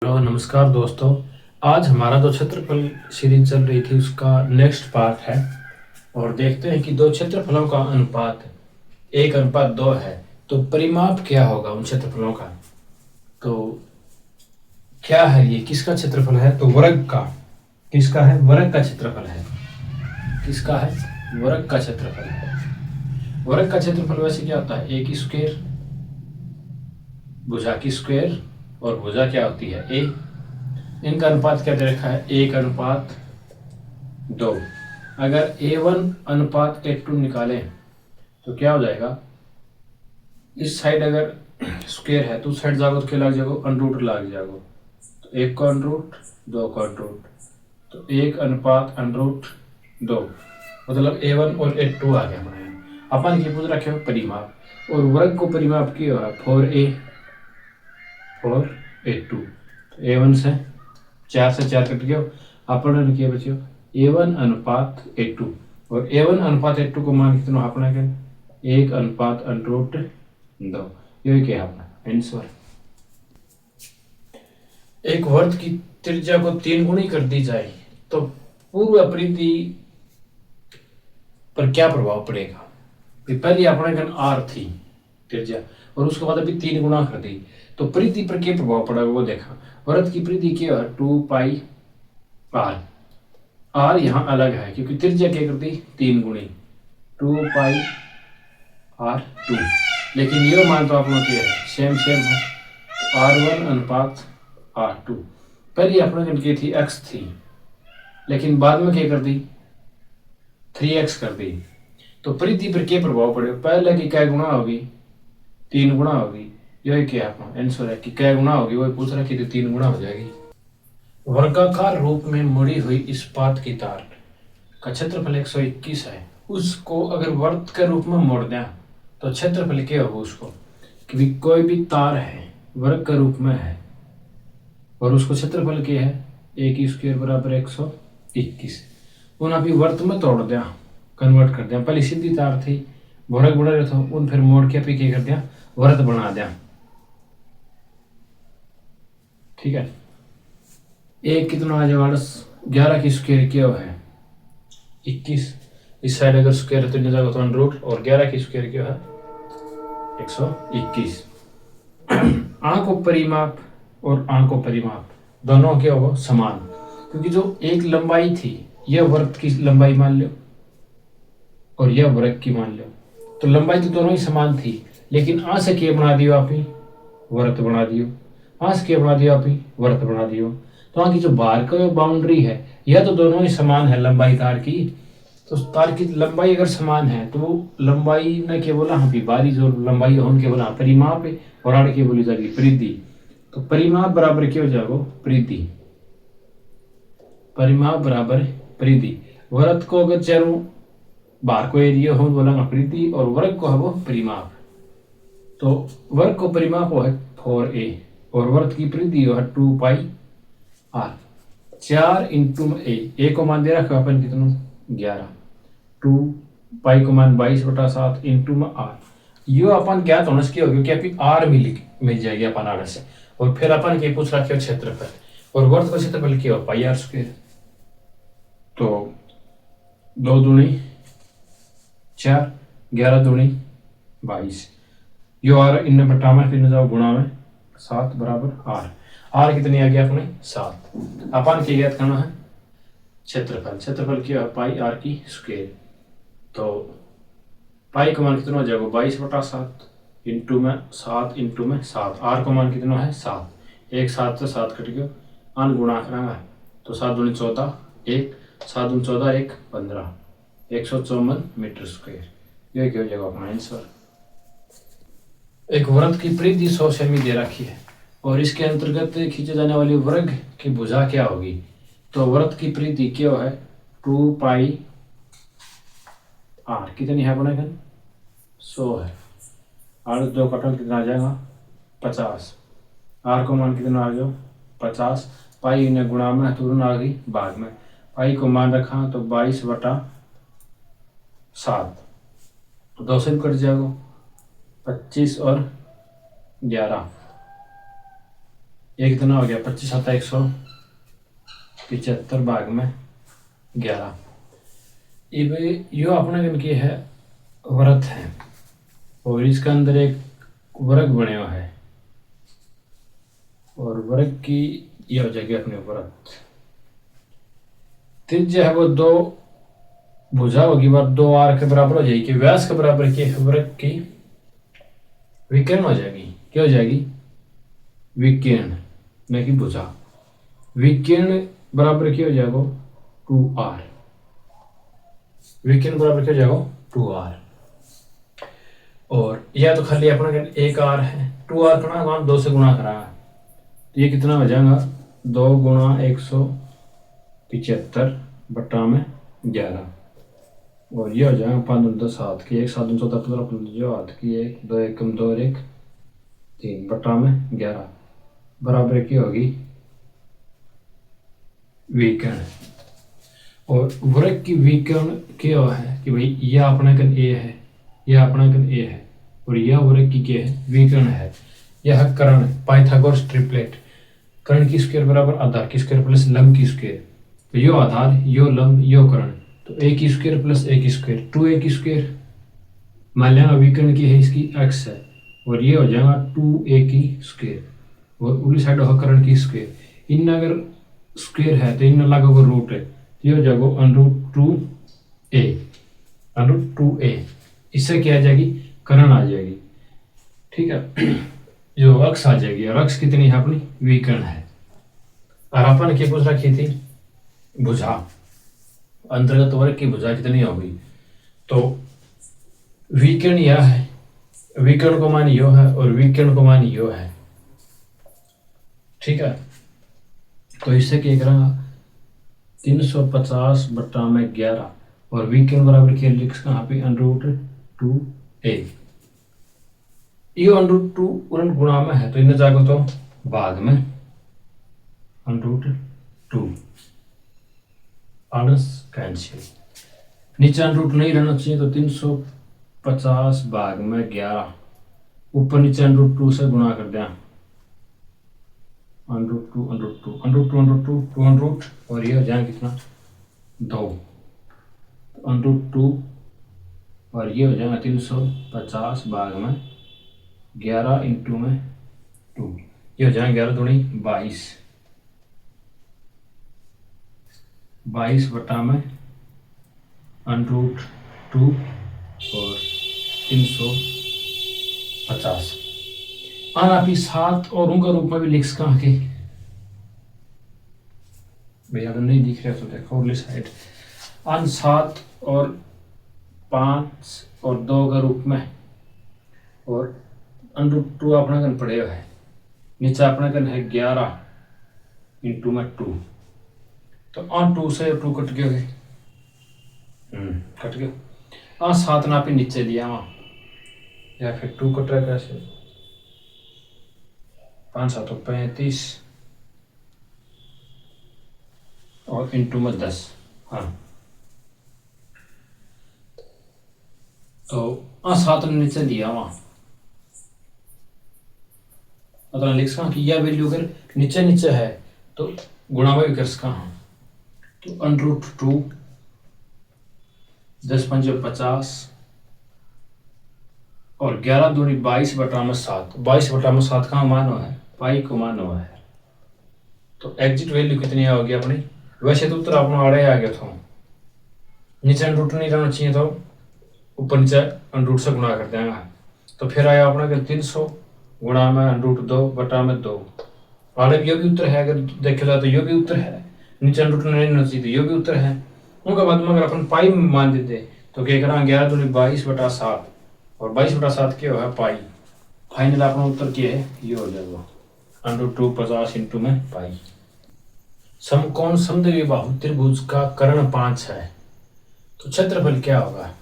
Hello नमस्कार दोस्तों। आज हमारा जो क्षेत्रफल सीरीज चल रही थी उसका नेक्स्ट पार्ट है और देखते हैं कि दो क्षेत्रफलों का अनुपात 1:2 है तो परिमाप क्या होगा उन क्षेत्रफलों का। तो क्या है ये, किसका क्षेत्रफल है? तो वर्ग का। किसका है? वर्ग का क्षेत्रफल है। किसका है? वर्ग का क्षेत्रफल है। वर्ग का क्षेत्रफल वैसे क्या होता है? ए की स्क्वायर, भुजा की स्क्वायर, और भुजा क्या होती है? ए। इनका अनुपात क्या दे रखा है? 1:2। अगर A1:A2 निकालें तो क्या हो जाएगा? इस साइड अगर स्क्वायर है तो उस साइड जाओगे तो क्या लग जाएगा? अंडरूट लग जाएगा। तो 1 का अंडरूट, 2 का अंडरूट, तो 1:2, मतलब A1 और A2 आ गया हमारे यहाँ। अपन की पूछ रखे हो परिमाप, और वर्ग को परिमाप किया है 4A2। तो A1 से 4 से 4 कट गया, अपन किया बच्चों A1:A2, और A1:A2 को मान कितना अपना क्या? 1:√2। यही क्या अपना आंसर। एक वर्ग की त्रिज्या को 3 गुनी कर दी जाए तो पूर्व परिधि पर क्या प्रभाव पड़ेगा? पहले अपने गण आर थी त्रिज्या, और उसके बाद अभी 3 गुना कर दी, तो परिधि पर क्या प्रभाव पड़ेगा वो देखा। वर्ग की परिधि क्या है? 2πr। आर यहाँ अलग है क्योंकि त्रिज्या क्या कर दी? 3 गुणी 2πr2। लेकिन ये मान तो आप लोग क्या है? सेम सेम है। R1:R2। पहले अपने गण की थी x थी, लेकिन बाद में क्या कर दी? 3x कर दी। तो परिधि पर क्या प्रभाव पड़ेगा? पहले की क्या गुणा होगी? 3 गुणा होगी। यही क्या अपना आंसर है कि क्या गुणा होगी, वही पूछ रहा है कि 3 गुणा हो जाएगी। वर्गाकार रूप में मुड़ी हुई इस्पात की तार का क्षेत्रफल 121 है। उसको अगर वर्त के रूप में मोड़ दें तो क्षेत्रफल क्या होगा उसको? कि कोई भी तार है वर्ग के रूप में है और उसको क्षेत्रफल क्या है? ए की स्क्वायर बराबर 121। उन अभी वर्त में तोड़ दिया, कन्वर्ट कर दिया। पहले सीधी तार थी, वर्ग बड़ा था, उन फिर मोड़ के अभी क्या कर दिया? वर्त बना दिया। ठीक है। एक कितना आ जाएगा? 11 की स्क्वायर क्या है? 21। इस साइड अगर स्क्वायर है तो जाएगा तो अंडर, और 11 की स्क्वायर क्या है? 121। आंखों परिमाप और आंखों परिमाप दोनों क्या होगा? समान, क्योंकि जो एक लंबाई थी यह वर्ग की लंबाई मान लो और यह वर्ग की मान लो, तो लंबाई तो दोनों ही समान थी, लेकिन आ से क्या बना दियो आप ही? वर्त बना दियो। आ से क्या बना दियो आप ही? वर्त बना दियो। तो वहां की जो बाहर का बाउंड्री है यह तो दोनों ही समान है लंबाई तार की। तो तार की लंबाई अगर समान है तो वो लंबाई ने क्या बोला? हाँ, बारी जो लंबाई होने के बोला परिमाप है, और आड़ के बोली जाएगी परिधि। तो परिमाप बराबर क्या हो जाएगा? परिधि। परिमाप बराबर परिधि। वर्त को अगर चारों बाहर को एरिया हो बोला परिधि, और वर्ग को है वो परिमाप। तो वर्ग को परिमाप है 4a, और वर्त की परिधि है 2πr। 4 इंटू ए को मान दे रखा अपन कितना? 11। 2 पाई को मान 22/7 इंटू में आर। यो अपन ज्ञात होने से होगी क्योंकि आर मिल जाएगी अपन आर से, और फिर अपन के पूछ रखे क्षेत्रफल, और वर्ग का क्षेत्रफल क्या हो? πr²। तो 2 दूनी 4, 11 दूनी 22। यो आर इन बटा में फिर जाओ गुणा में 7 बराबर आर। आर कितनी आ गया अपने? 7। अपन के ज्ञात करना है क्षेत्रफल। क्षेत्रफल क्या है? πr की स्क्वायर। तो पाई का मान कितना हो जाएगा? 22/7 इंटू में 7 इंटू में 7। आर का मान कितना है? 7। एक 7 से 7 कट गया, अन गुणा करेंगे तो 7 दूनी 14, 1 7 दूनी 14, 1 15, 154 मीटर स्क्वायर। यह क्या हो जाएगा अपना आंसर। एक वृत्त की परिधि 100 सेमी दे रखी है और इसके अंतर्गत खींचे जाने वाली वर्ग की भुजा क्या होगी? तो वृत्त की परिधि क्या है? 2πr। कितनी है अपने 100 है। आर 2 कटल कितना आ जाएगा? 50। आर को मान कितना आ गया? 50। पाई ने गुणा में तुरंत आ गई भाग में। पाई को मान रखा तो 22/7, तो 2 से कट जाएगा। 25 और 11, ये कितना हो गया 25 7 175 भाग में 11। अब यो अपने गण की है व्रत है और इसके अंदर एक वर्ग बने हुआ है और वर्ग की ये हो जाएगी अपने व्रत। त्रिज्या है वो 2 भुजा होगी बार 2 आर के बराबर हो जाएगी, व्यास के बराबर की वर्ग की विकीर्ण हो जाएगी। क्या हो जाएगी? विकीर्ण, न कि भुजा। विकीर्ण बराबर क्या हो जाएगा? 2r। विकीर्ण बराबर क्या हो जाएगा? 2r। और यह तो खाली अपना 1r है, 2r करना है 2 से गुणा करा है तो ये कितना हो जाएगा? 2 गुणा 175 बट्टा में 11 और ये हो जाएगा 5 दूनी 10 हाथ की 1 7 दूनी 14 15 जो हाथ की 1 2 1 कम 2 और 1 3 बट्टा में 11 बराबर की होगी विकर्ण। और वर्ग की विकर्ण क्या है कि भाई यह अपना कण ए है, यह अपना कण ए है और यह वर्ग की क्या है? विकर्ण है। यह कर्ण पाइथागोरस ट्रिपलेट, कर्ण की स्क्वायर बराबर आधार की स्क्वायर प्लस लंब की स्क्वायर, तो यो आधार यो लंब यो कर्ण, तो ए की स्क्वायर प्लस ए की स्क्वायर 2a की स्क्वायर। मान लेना विकर्ण की है इसकी x है और ये हो जाएगा 2a की स्क्वायर और उली साइड होगा कर्ण की स्क्वायर। इन अगर स्क्वायर है तो इन लगेगा रूट है तो ये हो जाएगा √2a। इससे क्या आ जाएगी? कर्ण आ जाएगी। ठीक है, जो अक्ष आ जाएगी और अक्ष कितनी है अपनी? विकर्ण है। और अपन क्या पूछ रखी थी? भुजा, अंतर्गत वर्ग की भुजा कितनी होगी? तो विकर्ण यह है, विकर्ण को मान यो है और विकर्ण को मान यो है। ठीक है, तो इससे क्या करेंगे? 350 बट्टा में 11 और विकर्ण बराबर क्या लिख कहाँ पे? √2a। ये √2 उन्हें गुणा में है तो इन्हें जाएगा तो भाग में √2 आंसर कैंसिल। नीचे √2 नहीं रहना चाहिए तो 350 भाग में 11 ऊपर नीचे √2 से गुणा कर दिया √2 और ये हो जाए कितना? 2 √2 और ये हो जाएगा 350 भाग में 11 इंटू में 2, ये हो जाएगा 11 दूनी 22 बटा में √2 और 350 आना भी 7 और उनका रूप में भी लिख कहाँ के भैया अगर नहीं दिख रहा तो देखो उर्ली साइड आन 7 और 5 और 2 का रूप में और √2 अपना कन पड़े हुआ है, नीचे अपना कन है 11 इंटू में 2 तो 2 से 2 कट गए कट गए 7 ना पे नीचे लिया वहाँ या फिर 2 कट रहा कैसे 5 7 35 और इंटू में 10। हाँ तो 7 ने नीचे लिया वहाँ मतलब लिख सकता कि यह वैल्यू अगर नीचे नीचे है तो गुणा में भी कर सकता हूँ तो √2 10 5 50 और 11 दूनी 22 बटा में 7 22 बटा में 7 कहाँ मान हुआ है? पाई को मान हुआ है। तो एग्जिट वैल्यू कितनी होगी अपनी? वैसे तो उत्तर अपना आड़े आ गया था, नीचे √2 नहीं रहना चाहिए तो ऊपर नीचे √2 से गुणा कर देंगे तो फिर आया अपना 300 गुणा में √2 बटा में 2 आड़े ये भी उत्तर है। अगर देखा जाए तो ये भी उत्तर है, नीचे √2 नहीं रहना चाहिए तो ये भी उत्तर है। उनका बाद में अगर अपन पाई मान देते तो क्या करा 11 दूनी 22 बटा 7 और 22 बटा 7 क्या है? पाई। फाइनल अपना उत्तर क्या है? ये हो जाएगा √2 50 इंटू में पाई। समकोण समद्विबाहु बाहु त्रिभुज का कर्ण 5 है तो क्षेत्रफल क्या होगा?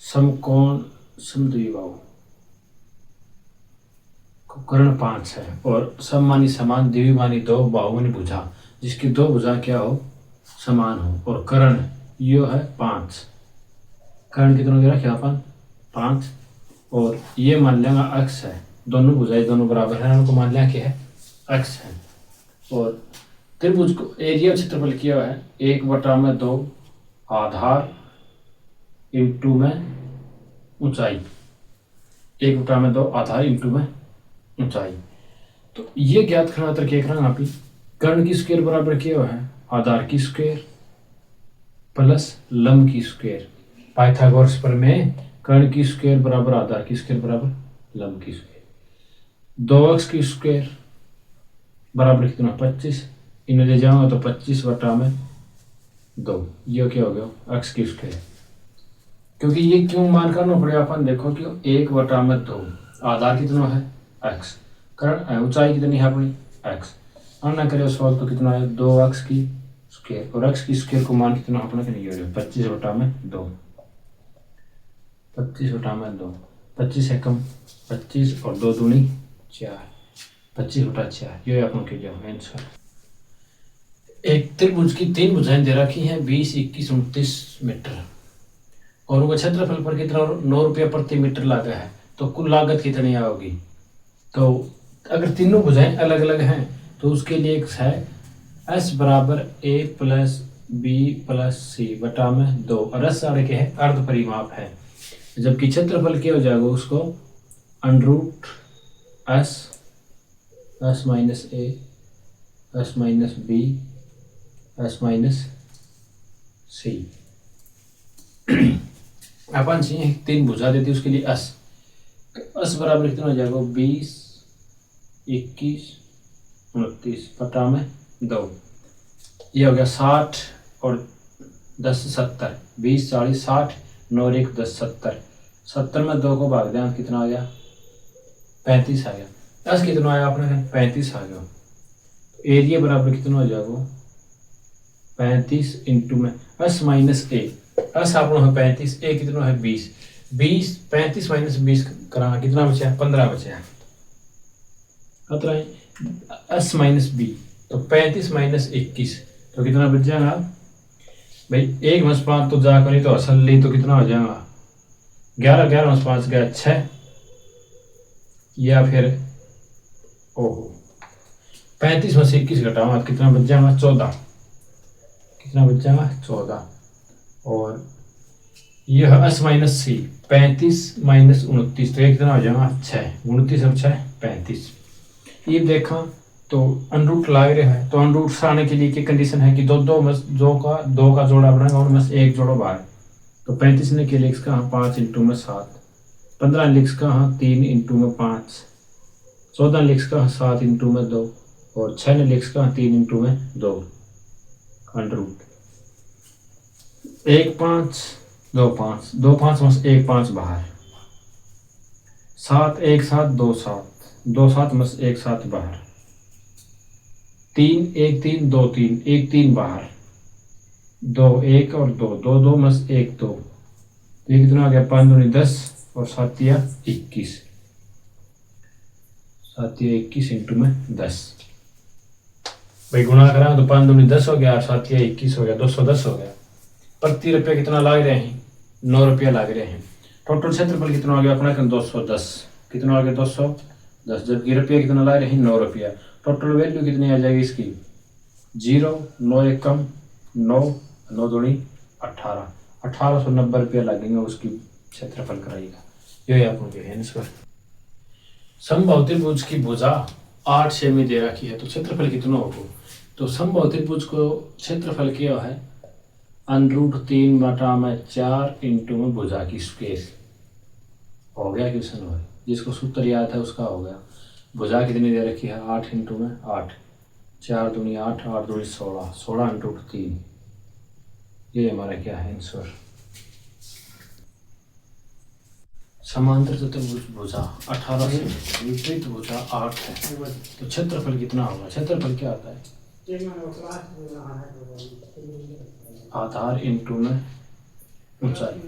समकोण समद्विबाहु कर्ण 5 है और सममानी समान द्विमानी 2 बाहुमानी भुजा जिसकी 2 भुजा क्या हो? समान हो और कर्ण यो है 5। कर्ण कितनों रखे अपन? 5 और ये मान लेंगे अक्ष है, दोनों भुजाएं दोनों बराबर है, उनको मान लिया क्या है? एक्स है। और त्रिभुज को एरिया क्षेत्रफल किया है 1/2 आधार इंटू में ऊंचाई, 1/2 आधार इंटू में ऊंचाई। तो ये ज्ञात करना तो क्या करना आप कर्ण की स्क्वायर बराबर क्या हुआ है आधार की स्क्वायर प्लस लंब की स्क्वायर। पाइथागोरस प्रमेय कर्ण की स्क्वायर बराबर आधार की स्क्वायर बराबर लंब की स्क्वायर। 2x की स्क्वायर बराबर कितना 25, इन्हें ले जाऊंगा तो 25/2, ये क्या हो गया x की स्क्वायर। क्योंकि ये क्यों मान करना पड़ेगा अपन देखो कि 1/2 आधार कितना है x, कारण ऊंचाई कितनी है अपनी x, अन्ना करे सॉल्व तो कितना है 2x की स्क्वायर, और x की स्क्वायर को मान कितना अपना नहीं हो 25/2, 25/2, 25 है कम 25 और 2 दूनी 4, 25/4, ये अपन के जाओ आंसर। एक त्रिभुज की 3 भुजाएं दे रखी हैं 20, 21, 29 मीटर, और उनका क्षेत्रफल पर कितना 9 रुपया प्रति मीटर लगा है, तो कुल लागत कितनी आओगी। तो अगर तीनों भुजाएं अलग अलग हैं तो उसके लिए एक है S बराबर A plus B plus C बटा में 2, और S सारे के हैं अर्ध परिमाप है, जबकि क्षेत्रफल क्या हो जाएगा उसको under root S minus A S minus B S minus C। अपन चाहिए 3 भुजा देती उसके लिए S बराबर कितना हो जाएगा 20, 21, 29 बटा में 2, ये हो गया 60 और 10 70, 20 40 60, 9 और 1 10 70, 70 में 2 को भाग दें कितना आ गया 35 आ गया। S कितना आया आपने 35 आ गया। एरिया बराबर कितना हो जाएगा 35 इंटू में S माइनस A, S आप है 35, A कितना है 20, 20 35 माइनस 20 कराना कितना बचा है 15 बचा है, S माइनस B, तो 35 माइनस 21 तो कितना बच जाएगा भाई 1 + 5 तो जा करी तो असल ली तो कितना हो जाएगा 11, 11 + 5 गया 6, या फिर ओहो 35 में से 21 घटाओ कितना बच जाएगा 14, कितना बच जाएगा 14, और यह S माइनस C 35 माइनस 29 तो ये कितना हो जाएगा 6, 29 और 6 35। ये देखा तो अनरूट ला रहे हैं, तो अनरूट से आने के लिए की कंडीशन है कि दो का जोड़ा बनेगा और में से एक जोड़ो बाहर, तो 35 ने के लिख का 5 इंटू में 7, 15 लिख का 3 इंटू में 5, 14 लिख का 7 इंटू में 2, और 6 ने लिख का 3 इंटू में 2 अनरूट 1 5 2 5, 2 5 में से 1 5 बाहर, 7 1 7 2 7, 2 7 में से 1 7 बाहर, 3 1 3 2 3, 1 3 बाहर, 2 1 और 2 2 2 में से 1 2, तो ये कितना आ गया 5 दूनी 10 और 7 या 21, 7 या 21 इंटू में 10, भाई गुणा करा तो 5 दूनी 10 हो गया और 7 या 21 हो गया 210 हो गया। प्रति रुपया कितना लाग रहे हैं 9 रुपया लाग रहे हैं। टोटल क्षेत्रफल कितना आ गया अपना 210, कितना आ गया 210, जबकि रुपया कितना ला रहे हैं 9 रुपया। टोटल वैल्यू कितनी आ जाएगी इसकी 0, 9 1 कम 9, 9 दूनी 18, 1890 रुपया लगेंगे उसकी क्षेत्रफल कराएगा। ये आपको जो है इसका समबाहु त्रिभुज की भुजा 8 सेमी दे रखी है, तो क्षेत्रफल कितना होगा। तो समबाहु त्रिभुज को क्षेत्रफल क्या है √3/4 इंटू में भुजा की स्क्वायर हो गया क्वेश्चन भाई, जिसको सूत्र याद है उसका हो गया। भुजा कितनी दे रखी है 8 इंटू में 8, 4 दूनी 8, 8 दूनी 16, 16 इंटू 3, ये हमारा क्या है आंसर। समांतर चतुर्भुज भुजा 18 से विपरीत भुजा 8 है, तो क्षेत्रफल कितना होगा। क्षेत्रफल क्या आता है आधार इंटू में ऊंचाई।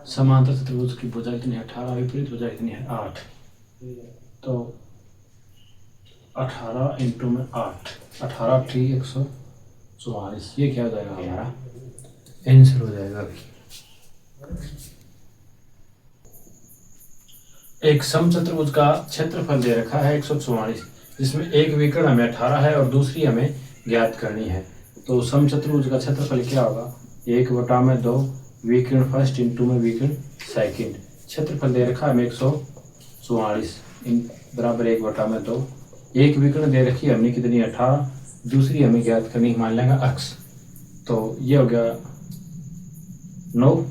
समांतर चतुर्भुज की भुजा कितनी है 18, विपरीत भुजा कितनी है 8, तो 18 इंटू में 8, 18 × 144, ये क्या हो जाएगा हमारा आंसर हो जाएगा अभी। एक समचतुर्भुज का क्षेत्रफल दे रखा है 144, जिसमें एक विकर्ण हमें 18 है और दूसरी हमें ज्ञात करनी है। तो समचतुर्भुज का क्षेत्रफल क्या होगा, 1/2 विकर्ण फर्स्ट इंटू में विकर्ण सेकंड। क्षेत्रफल दे रखा है हमें 144 बराबर 1/2। एक विकर्ण दे रखी है हमने कितनी 18, दूसरी हमें ज्ञात करनी, मान लेंगे अक्ष। तो ये हो गया 9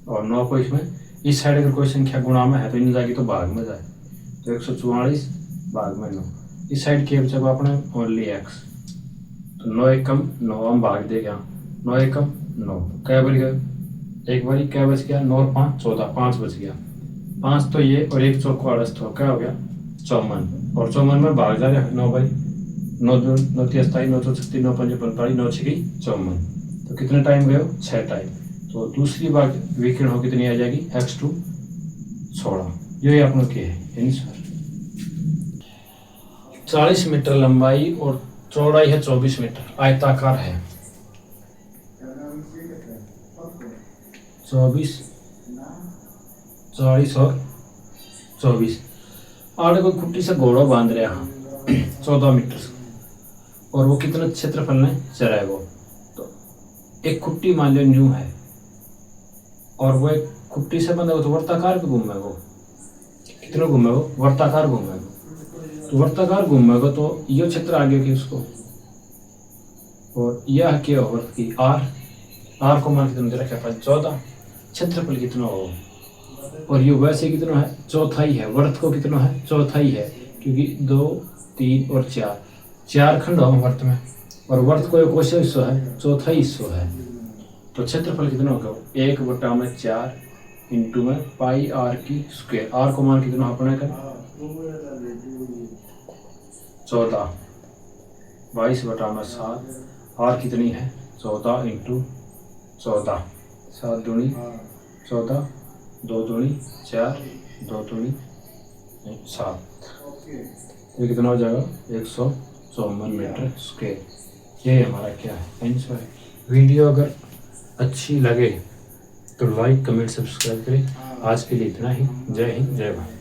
और 9 को इसमें इस साइड अगर कोई संख्या गुणा में है तो इन जाएगी तो भाग में जाए, तो 144 भाग में 9। इस साइड के बचा अपने ओनली x, तो 9 एकम 9 हम भाग दे गया, 9 एकम 9 क्या बच गया, एक बारी क्या बच गया, 9 और 5 14, 5 बच गया, 5 तो ये और 1 चौको 8 तो क्या हो गया 54, और 54 में भाग जा रहा है 9 बाई 9 2 9 3 27 9 4 36 9 5 45 9 6 54, तो कितने टाइम गए 6 टाइम। तो दूसरी बार विकर्ण हो कितनी आ जाएगी x2 16। ये अपनों के है आंसर। 40 मीटर लंबाई और चौड़ाई है 24 मीटर, आयताकार है 24 40 और 24। आड़े को खुट्टी से घोड़ा बांध रहे हैं 14 मीटर, और वो कितना क्षेत्रफल में चला है वो, तो एक खुट्टी मान लो न्यू है और वो एक खुट्टी से बंधा हो तो वर्ताकार भी घूमेगा, वो कितना घूमेगा वर्ताकार घूमेगा, तो वर्ताकार घूमेगा तो ये क्षेत्र आगे की उसको, और यह क्या हो वर्त की आर को मान कितना दे रखा है 14, क्षेत्रफल कितना हो, और ये वैसे कितना है चौथाई है, वर्त को कितना है चौथाई है, क्योंकि 2 3 और 4 खंड हो वर्त में, और वर्त को एक वैसे हिस्सा है चौथाई हिस्सा है, तो क्षेत्रफल कितना होगा 1/4 इंटू में पाई आर की स्क्वायर, आर को मान कितना अपने का 14 22/7, आर कितनी है 14 इंटू 14, 7 दूनी 14, 2 दूनी 4, 2 दूनी 7, ये कितना हो जाएगा 154 मीटर स्क्वायर। ये हमारा क्या है आंसर है। वीडियो अगर अच्छी लगे तो लाइक कमेंट सब्सक्राइब करें। आज के लिए इतना ही। जय हिंद जय भारत।